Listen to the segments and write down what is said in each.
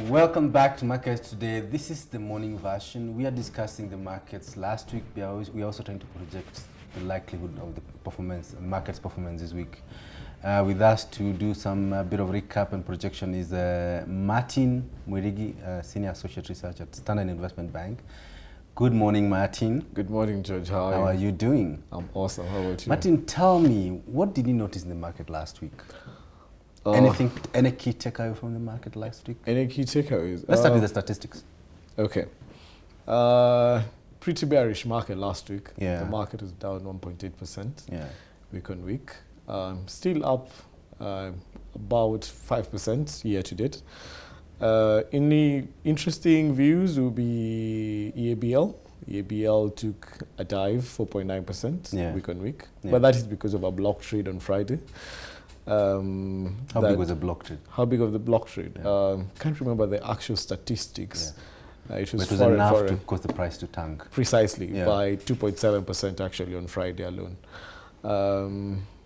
Welcome back to Markets Today. This is the morning version. We are discussing the markets. Last week, we are also trying to project the likelihood of the performance, market's performance this week. With us to do some bit of recap and projection is Martin Mwirigi, Senior Associate Researcher at Standard Investment Bank. Good morning, Martin. Good morning, George. How are you doing? I'm awesome. How about you? Martin, tell me, what did you notice in the market last week? Any key takeaway from the market last week? Any key takeaways? Let's start with the statistics. Okay. Pretty bearish market last week. Yeah. The market is down 1.8% week on week. Still up about 5% year to date. Any interesting views will be EABL. EABL took a dive 4.9% week on week. But that is because of a block trade on Friday. How big was the block trade? How big of the block trade? Can't remember the actual statistics. It was enough to cause the price to tank. Precisely, by 2.7% actually on Friday alone.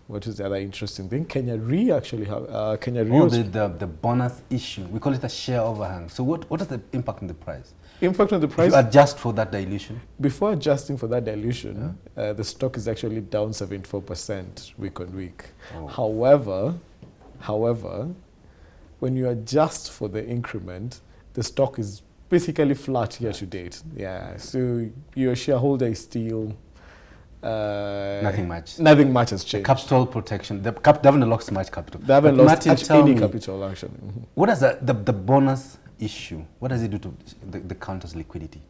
What is the other interesting thing? Kenya Re actually have Kenya Re. The bonus issue. We call it a share overhang. So what is the impact on the price? Impact on the price? If you adjust for that dilution? Before adjusting for that dilution, the stock is actually down 74% week on week. Oh. However, when you adjust for the increment, the stock is basically flat year to date. Yeah, so your shareholder is still... nothing much. Nothing much has changed. The capital protection. They haven't lost much capital. They haven't lost any capital, actually. What does the bonus issue, what does it do to the counter's liquidity?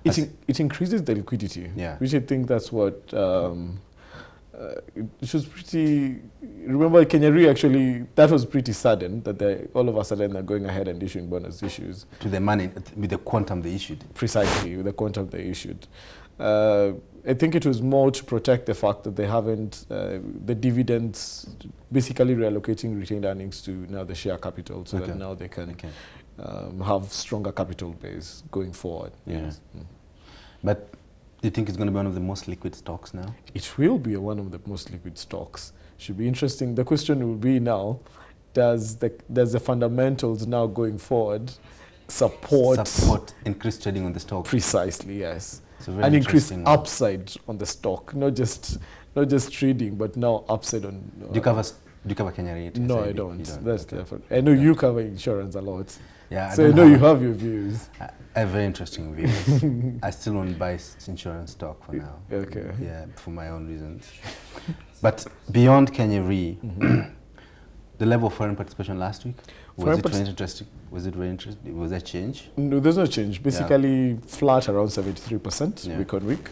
It increases the liquidity, which I think that's what... it was pretty... Remember, Kenya Re actually, that was pretty sudden, that they all of a sudden they're going ahead and issuing bonus issues. To the money, with the quantum they issued. Precisely, with the quantum they issued. I think it was more to protect the fact that they haven't, the dividends, basically reallocating retained earnings to now the share capital, so that now they can have stronger capital base going forward. Yes. But do you think it's going to be one of the most liquid stocks now? It will be one of the most liquid stocks. Should be interesting. The question will be now, does the fundamentals now going forward support increased trading on the stock? Precisely, yes. And increase upside on the stock, not just trading, but now upside on. Do you cover Kenya Re? No, I don't. That's different. I know you cover insurance a lot. Yeah. So I know you have your views. I have very interesting views. I still won't buy insurance stock for now. Okay. Yeah, for my own reasons. But beyond Kenya Re, the level of foreign participation last week, was it very interesting? Was it very interesting? Was there change? No, there's no change. Basically flat around 73% week on week.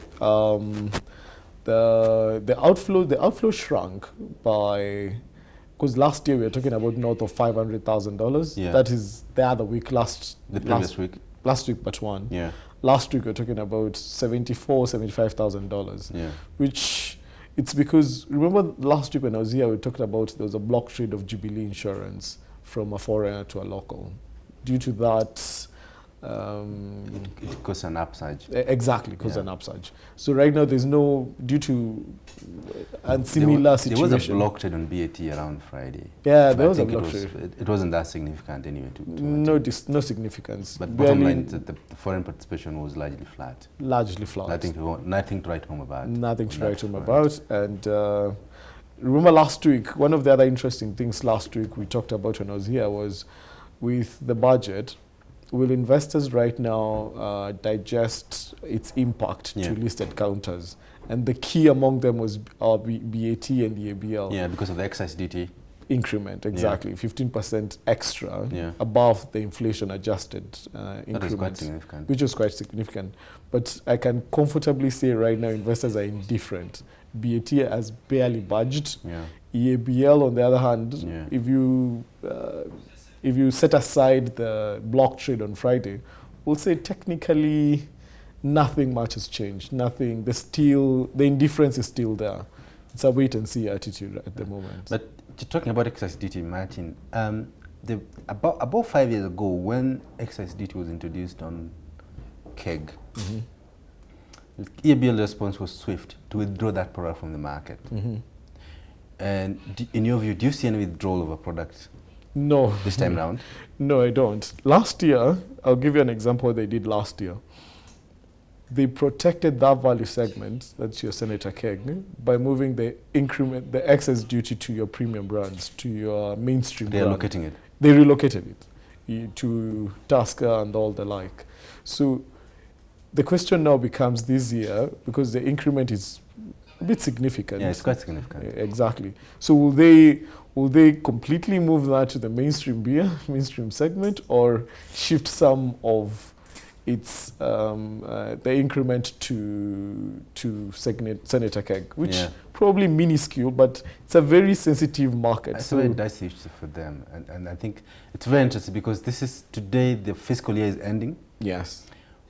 The outflow shrunk by, because last year we were talking about north of $500,000. That is the other week, previous week. Last week but one. Yeah. Last week we were talking about $75,000. Which it's because, remember last week when I was here, we talked about there was a block trade of Jubilee Insurance from a foreigner to a local. Due to that, it caused an upsurge. Exactly, caused an upsurge. So right now there's no, due to a similar situation. There was a block trade on BAT around Friday. Yeah, there was a block trade. It wasn't that significant anyway. No significance. But bottom line, the foreign participation was largely flat. Largely flat. Nothing to write home about. Nothing to write home about. And remember last week, one of the other interesting things last week we talked about when I was here was with the budget. Will investors right now digest its impact to listed counters? And the key among them was BAT and EABL. Yeah, because of the excise duty. Increment, exactly. 15% extra above the inflation adjusted increment. Quite significant. Which was quite significant. But I can comfortably say right now investors are indifferent. BAT has barely budged. EABL, on the other hand, if you set aside the block trade on Friday, we'll say technically nothing much has changed. Nothing. The indifference is still there. It's a wait and see attitude at the moment. But talking about excise duty, Martin, about 5 years ago, when excise duty was introduced on keg, EABL response was swift to withdraw that product from the market. And in your view, do you see any withdrawal of a product No. this time round? No, I don't. Last year, I'll give you an example what they did last year. They protected that value segment, that's your Senator Keg, by moving the excess duty to your premium brands, to your mainstream They're brand. relocating it. They relocated it to Tusker and all the like. So the question now becomes this year, because the increment is a bit significant. Yeah, it's quite significant. Exactly. So will they completely move that to the mainstream beer, mainstream segment, or shift some of its the increment to Senator Keg, which probably minuscule, but it's a very sensitive market. So it does shift for them, and I think it's very interesting because this is today the fiscal year is ending. Yes.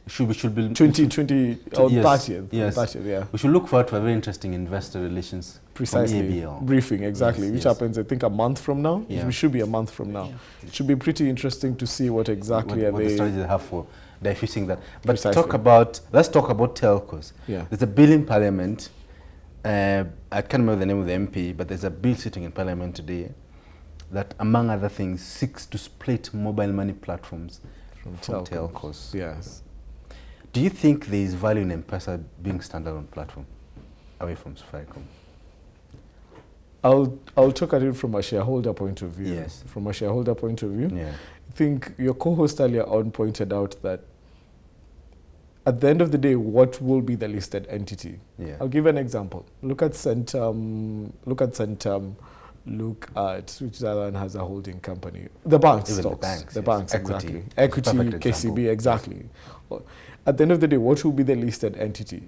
We should be 2020 or 30th. Yes. 30th, yeah. We should look forward to a very interesting investor relations precisely briefing, exactly, which happens I think a month from now. Yeah. It should be a month from now. It should be pretty interesting to see what exactly what the strategy they have for diffusing that. But let's talk about telcos. Yeah. There's a bill in Parliament. I can't remember the name of the MP, but there's a bill sitting in Parliament today that, among other things, seeks to split mobile money platforms from telcos. Yes. Do you think there is value in M-Pesa being standalone platform away from Safaricom? I'll talk at it from a shareholder point of view. Yes. From a shareholder point of view, yeah. I think your co-host earlier on pointed out that at the end of the day, what will be the listed entity? Yeah. I'll give an example. Look at Centum. Look at which other one has a holding company. The banks, even stocks. The banks, Equity. Equity, KCB, exactly. At the end of the day, what will be the listed entity?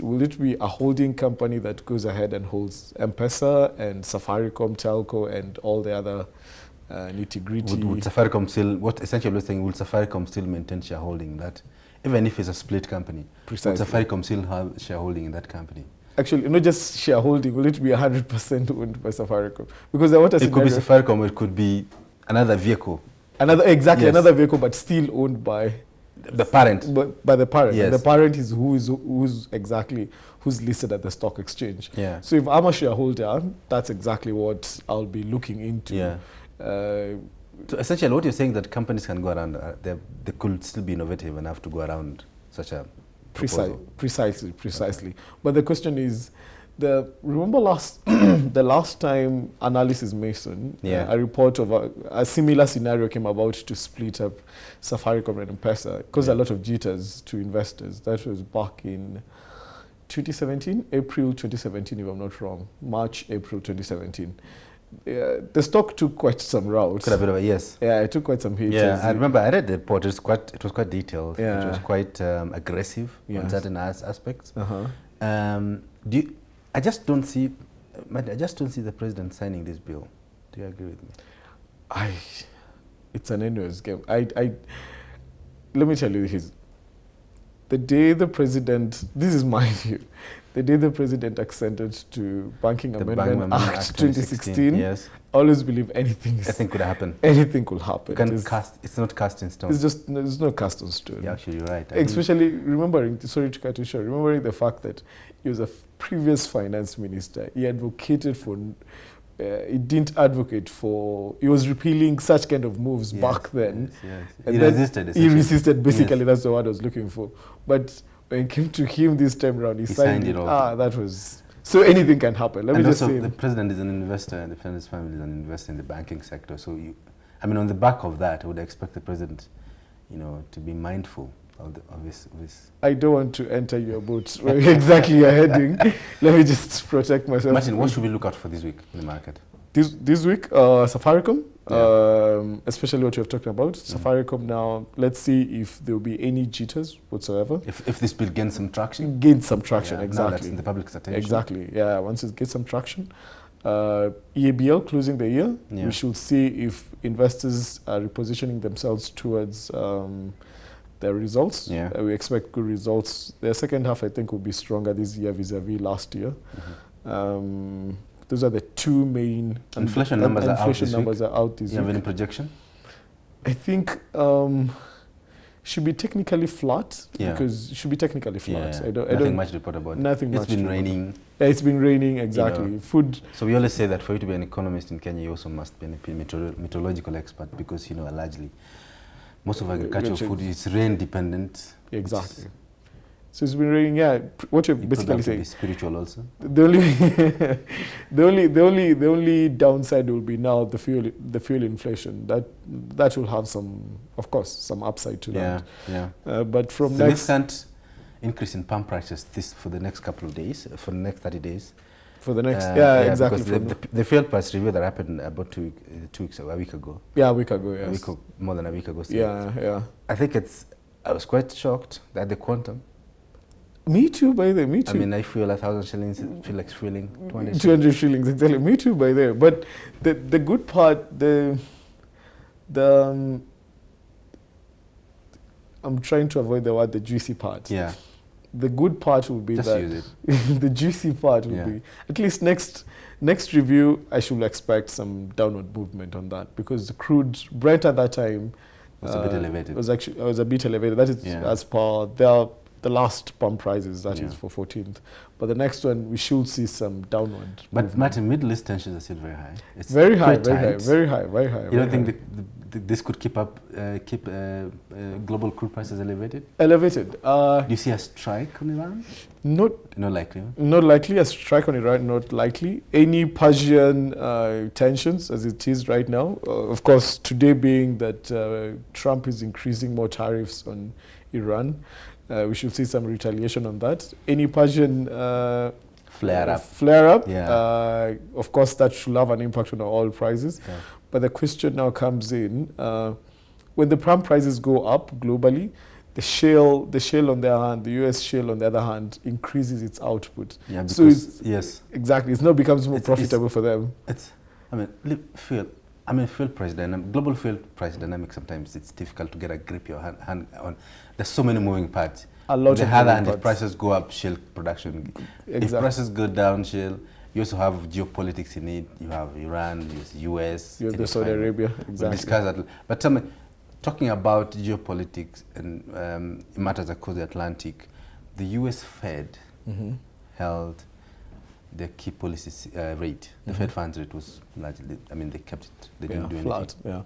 Will it be a holding company that goes ahead and holds M-Pesa and Safaricom, Telco, and all the other nitty-gritty? Would Safaricom still, what essentially we're saying, will Safaricom still maintain shareholding in that? Even if it's a split company, precisely. Would Safaricom still have shareholding in that company? Actually, not just shareholding, will it be 100% owned by Safaricom? Because what it could be Safaricom, it could be another vehicle. Another vehicle, but still owned by the parent. By the parent. Yes. And the parent is who's listed at the stock exchange. Yeah. So if I'm a shareholder, that's exactly what I'll be looking into. Yeah. So essentially, what you're saying that companies can go around, they could still be innovative enough to go around such a proposal. Precisely. But the question is, remember the last time Analysis Mason, a report of a similar scenario came about to split up Safaricom and M-Pesa, caused a lot of jitters to investors. That was back in 2017, April 2017, if I'm not wrong, March, April 2017. The stock took quite some routes. Quite a bit of yes. Yeah, it took quite some hits. Yeah, I remember I read the report. It was quite detailed. Yeah. It was quite aggressive on certain aspects. Uh-huh. I just don't see the president signing this bill. Do you agree with me? It's an endless game. Let me tell you this. The day the president, this is my view, the day the president accented to Banking Amendment Act 2016, yes. I always believe anything could happen. Anything could happen. It's not cast in stone. There's no cast in stone. Yeah, actually, you're right. Especially remembering, sorry to cut you short, remembering the fact that he was a previous finance minister. He advocated for, he didn't advocate for, he was repealing such kind of moves back then. Yes. And He resisted, basically, that's the word I was looking for. But when it came to him this time around, he signed it. That was, so anything can happen. Let me just say. The president is an investor and the president's family is an investor in the banking sector. So on the back of that, I would expect the president, to be mindful of this. I don't want to enter your boots where exactly you're heading. Let me just protect myself. Martin, what should we look out for this week in the market? This week, Safaricom, especially what you have talked about. Safaricom now, let's see if there will be any jitters whatsoever. If this bill gains some traction? Gains some traction, exactly. Now that's in the public's attention. Exactly, yeah. Once it gets some traction. EABL closing the year, we should see if investors are repositioning themselves towards their results. We expect good results. The second half, I think, will be stronger this year vis-a-vis last year. Mm-hmm. Those are the two main... Inflation numbers are out this week. You have any projection? I think should be technically flat, because it should be technically flat. Nothing much to report about. Nothing much. It's been raining. Yeah, it's been raining, exactly. Food. So we always say that for you to be an economist in Kenya, you also must be a meteorological expert, because, largely, most of agricultural food is rain dependent. Exactly. So it's been raining. Yeah, what you're basically saying. Spiritual also. The only downside will be now the fuel inflation. That will have some upside to that. Yeah. But from significant increase in palm prices for the next couple of days, for the next 30 days. For the next, exactly. Because the fuel price review that happened about a week ago. Yeah, a week ago. Yes. More than a week ago. So yeah. I think I was quite shocked that the quantum. Me too, by the way. Me too. I mean, I feel 1,000 shillings. Feel like fueling 200 shillings, exactly. Me too, by the way. But the good part, I'm trying to avoid the word, the juicy part. Yeah. The good part will be just that use it. the juicy part will be, at least next review, I should expect some downward movement on that, because the crude Brent at that time was a bit elevated. Was a bit elevated. That is as per the last pump prices, that is for 14th. But the next one, we should see some downward movement. Martin, Middle East tensions are still very high. It's very high. You don't think this could keep global crude prices elevated? Elevated. Do you see a strike on Iran? Not likely. Not likely. A strike on Iran, not likely. Any Persian tensions, as it is right now. Of course, today being that Trump is increasing more tariffs on Iran. We should see some retaliation on that. Any Persian flare up. Yeah. Of course, that should have an impact on our oil prices. Yeah. But the question now comes in, when the palm prices go up globally, the shale on the other hand, the US shale on the other hand, increases its output. Yeah, because, exactly. It now becomes more profitable for them. Fuel price dynamic, global fuel price dynamic, sometimes it's difficult to get a grip your hand on. There's so many moving parts. A lot of moving parts. If prices go up, shale production. Exactly. If prices go down, shale, you also have geopolitics in it. You have Iran, US. You have Saudi Arabia, exactly. We'll discuss that. But tell me, talking about geopolitics and matters across the Atlantic, the US Fed held the key policy rate. The Fed funds rate was largely, they kept it. They didn't do anything. Flat, yeah.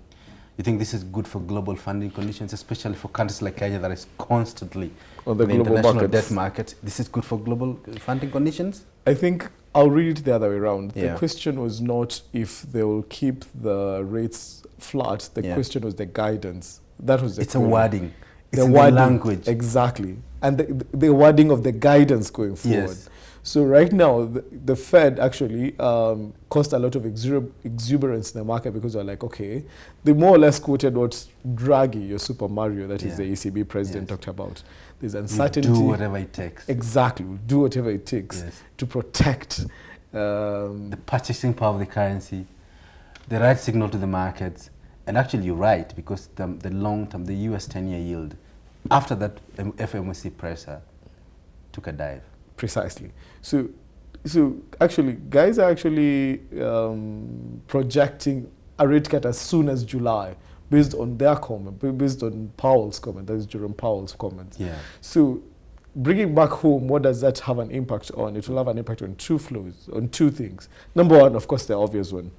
You think this is good for global funding conditions, especially for countries like Kenya that is constantly on the global international debt market? This is good for global funding conditions? I think I'll read it the other way around. The question was not if they will keep the rates flat. The question was the guidance. That was the It's a wording. It's the wording. Language. Exactly. And the wording of the guidance going forward. Yes. So right now, the Fed actually caused a lot of exuberance in the market, because they're like, okay, they more or less quoted what Draghi, your Super Mario, that is the ECB president, talked about. There's uncertainty. We'll do whatever it takes. Exactly. We'll do whatever it takes to protect the purchasing power of the currency, the right signal to the markets. And actually, you're right, because the long term, the US 10-year yield, after that FOMC pressure, took a dive. Precisely. So actually, guys are actually projecting a rate cut as soon as July, based on their comment, based on Powell's comment, that is Jerome Powell's comment. Yeah. So bringing back home, what does that have an impact on? It will have an impact on two things. Number one, of course, the obvious one.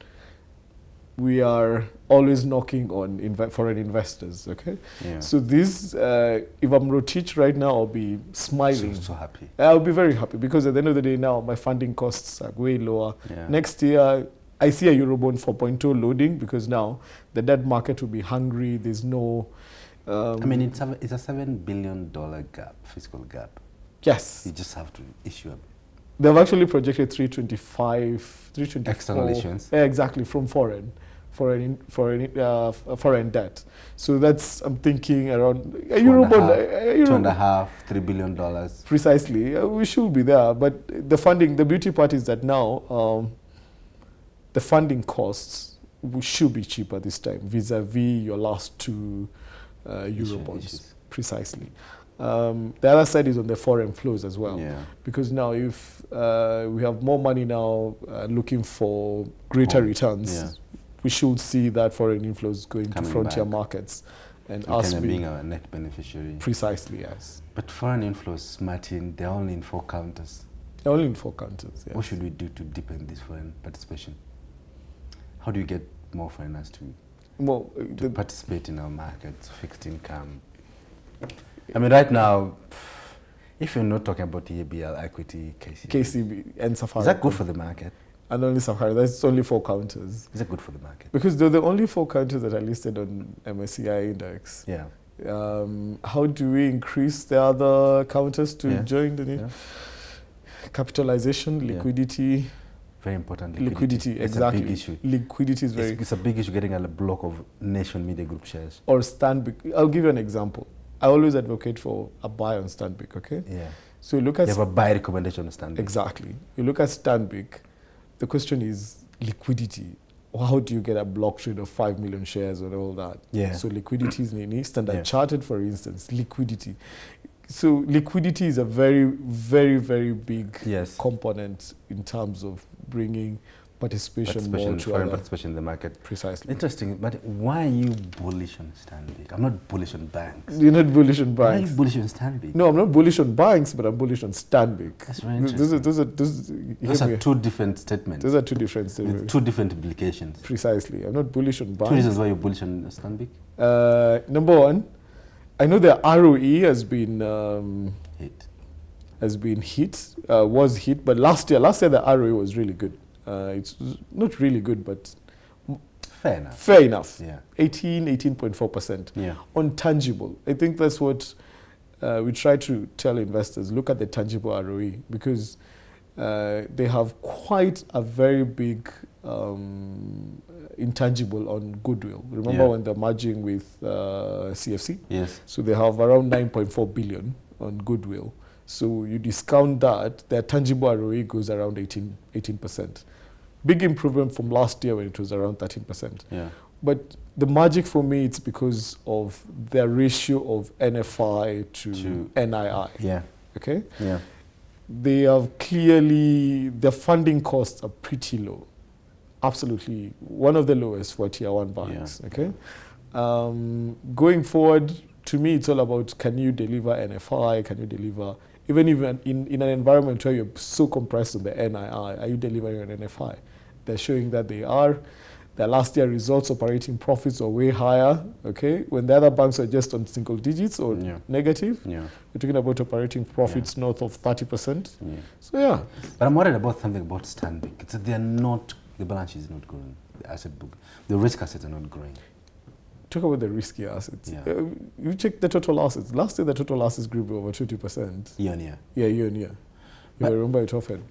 We are always knocking on foreign investors, okay? Yeah. So this, if I'm Rotich right now, I'll be smiling. So happy. I'll be very happy, because at the end of the day now, my funding costs are way lower. Yeah. Next year, I see a Eurobond 4.2 loading, because now the debt market will be hungry. There's no... it's a $7 billion gap, fiscal gap. Yes. You just have to issue a... They've actually projected 324. External issuance. Exactly, from foreign debt. So that's, I'm thinking, around a Eurobond. $2.5, $3 billion. Precisely. We should be there. But the beauty part is that now the funding costs should be cheaper this time, vis-a-vis your last two Eurobonds. Precisely. The other side is on the foreign flows as well. Yeah. Because now if we have more money now looking for greater returns, we should see that foreign inflows going to frontier markets And us Kenya being a net beneficiary. Precisely, yes. But foreign inflows, Martin, they're only in 4 counters. They're only in 4 counters, yes. What should we do to deepen this foreign participation? How do you get more foreigners to participate in our markets, fixed income? I mean, right now, if you're not talking about EABL, equity, KCB, and Safari. Is that good for the market? And only Safari, that's only 4 counters. Is that good for the market? Because they're the only 4 counters that are listed on MSCI index. Yeah. How do we increase the other counters to join the new? Capitalization, liquidity. Very important. Liquidity, exactly. It's a big issue. Liquidity is it's a big issue getting a block of Nation Media Group shares. Or Stanbic. I'll give you an example. I always advocate for a buy on Stanbic, okay? Yeah. So you look at... You have a buy recommendation on Stanbic. Exactly. You look at Stanbic, the question is liquidity. How do you get a block trade of 5 million shares and all that? Yeah. So liquidity is needed. Standard Chartered, for instance, liquidity. So liquidity is a very, very, very big component in terms of bringing participation more to foreign participation in the market. Precisely. Interesting, but why are you bullish on Stanbic? I'm not bullish on banks. You're not bullish on banks. Why are you bullish on Stanbic? No, I'm not bullish on banks, but I'm bullish on Stanbic. That's very interesting. Those are 2 different statements. Those are 2 different statements. With 2 different implications. Precisely. I'm not bullish on banks. 2 reasons why you're bullish on Stanbic? Number 1, I know the ROE has been hit. Was hit, but last year the ROE was really good. It's not really good, but fair enough. Fair enough. Yeah. 18.4%. Yeah. On tangible. I think that's what we try to tell investors. Look at the tangible ROE, because they have quite a very big intangible on goodwill. Remember when they're merging with CFC? Yes. So they have around 9.4 billion on goodwill. So you discount that, their tangible ROE goes around 18%. Big improvement from last year when it was around 13%. Yeah. But the magic for me, it's because of their ratio of NFI to NII. Yeah. Okay? Yeah. They have clearly, their funding costs are pretty low. Absolutely. One of the lowest for tier 1 banks. Yeah. Okay? Going forward, to me, it's all about, can you deliver NFI? Can you deliver, even in an environment where you're so compressed on the NII, are you delivering an NFI? They're showing that they are. Their last year results, operating profits are way higher, okay? When the other banks are just on single digits or negative, we're talking about operating profits north of 30%. Yeah. So, yeah. But I'm worried about something about Stanbic. It's that they're not, the balance sheet is not growing, the asset book. The risk assets are not growing. Talk about the risky assets. Yeah. You check the total assets. Last year, the total assets grew by over 20%. Year on year. Yeah, year on year. You remember it often.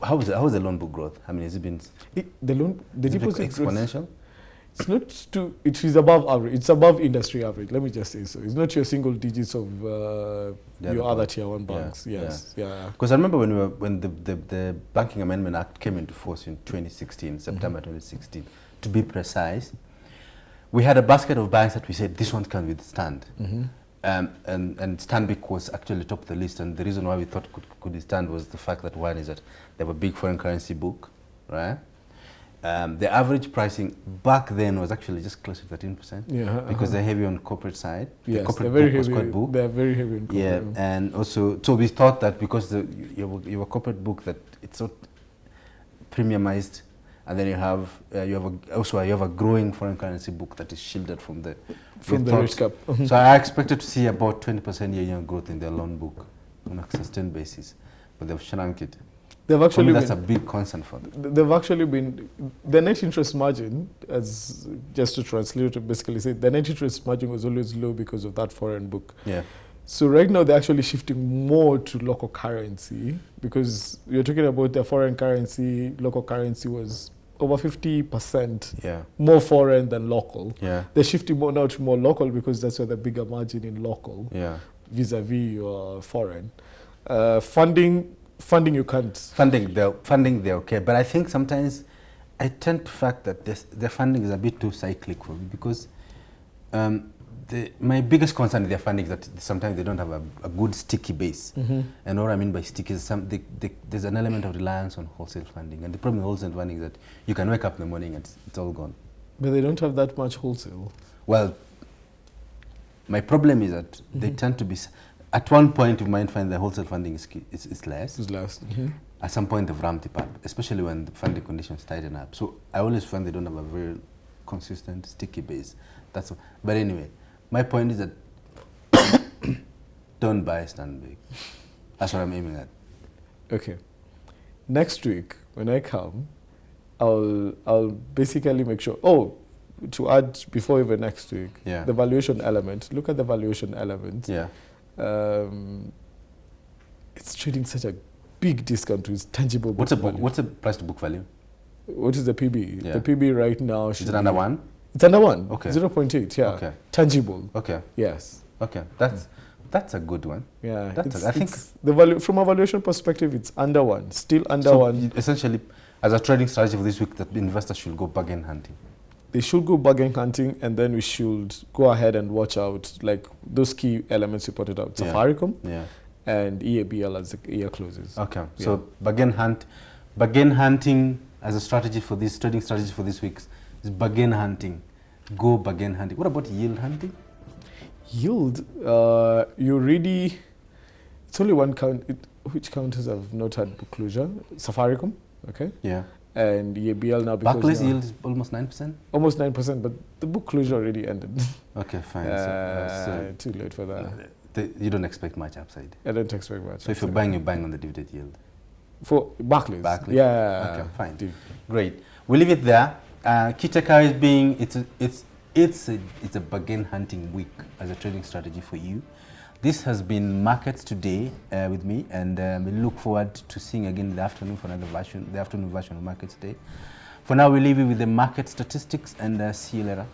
How is the loan book growth? I mean, has it been the deposit exponential? It's not too. It is above average. It's above industry average. Let me just say so. It's not your single digits of your other tier 1 banks. Yes. Yeah. Because I remember when the Banking Amendment Act came into force in 2016, September 2016. To be precise, we had a basket of banks that we said this one can withstand. And Stanbic was actually top of the list, and the reason why we thought could withstand was the fact that one is that they have a big foreign currency book, right? The average pricing back then was actually just close to 13%, because they're heavy on corporate side. Yes, the corporate they're very book was heavy. quite book. They're very heavy in corporate. Yeah, and also, so we thought that because you have a corporate book that it's so premiumized, and then you have a growing foreign currency book that is shielded from the rate cap. So I expected to see about 20% year-on-year growth in their loan book on a sustained basis, but they've shrunk it. They've actually that's a big concern for them. They've actually been, the net interest margin, as just to translate it, basically say the net interest margin was always low because of that foreign book. Yeah. So right now they're actually shifting more to local currency, because you're talking about the foreign currency, local currency was over 50% more foreign than local. Yeah. They're shifting more now to more local because that's where the bigger margin in local vis-a-vis your foreign. Funding you can't. Funding they're okay, but I think sometimes I tend to fact that their funding is a bit too cyclic for me, because my biggest concern with their funding is that sometimes they don't have a good sticky base. And what I mean by sticky is there's an element of reliance on wholesale funding. And the problem with wholesale funding is that you can wake up in the morning and it's all gone. But they don't have that much wholesale. Well, My problem is that they tend to be, at one point you might find the wholesale funding is less. It's less. At some point they've ramped it up, especially when the funding conditions tighten up. So I always find they don't have a very consistent, sticky base. But anyway, my point is that don't buy Stanbic. That's what I'm aiming at. Okay. Next week, when I come, I'll basically make sure, to add before even next week, the valuation element. Look at the valuation element. Yeah. It's trading such a big discount to its tangible book value. What's the price to book value? What is the PB? Yeah. The PB right now should Is it under 1? It's under 1. Okay. 0.8, yeah. Okay. Tangible. Okay. Yes. Okay. That's a good one. Yeah. I think the value from a valuation perspective, it's under 1. Still under 1. Essentially, as a trading strategy for this week, that investors should go bargain hunting. They should go bargain hunting, and then we should go ahead and watch out like those key elements you pointed out. Safaricom. Yeah. And EABL as the year closes. Okay, so bargain hunting as a strategy for this trading strategy for this week is bargain hunting. Go bargain hunting. What about yield hunting? Yield, it's only one count. Which counters have not had book closure? Safaricom, okay. Yeah. And EABL now because Barclays yield is almost 9%. Almost 9%, but the book closure already ended. Okay, fine. So too late for that. You don't expect much upside. I don't expect much. So if you're buying on the dividend yield. For Barclays? Yeah. Okay, fine. Great. We'll leave it there. Key takeaway being it's a bargain hunting week as a trading strategy for you. This has been Markets Today with me, and we look forward to seeing again in the afternoon for the afternoon version of Markets Today. For now, we leave you with the market statistics, and see you later.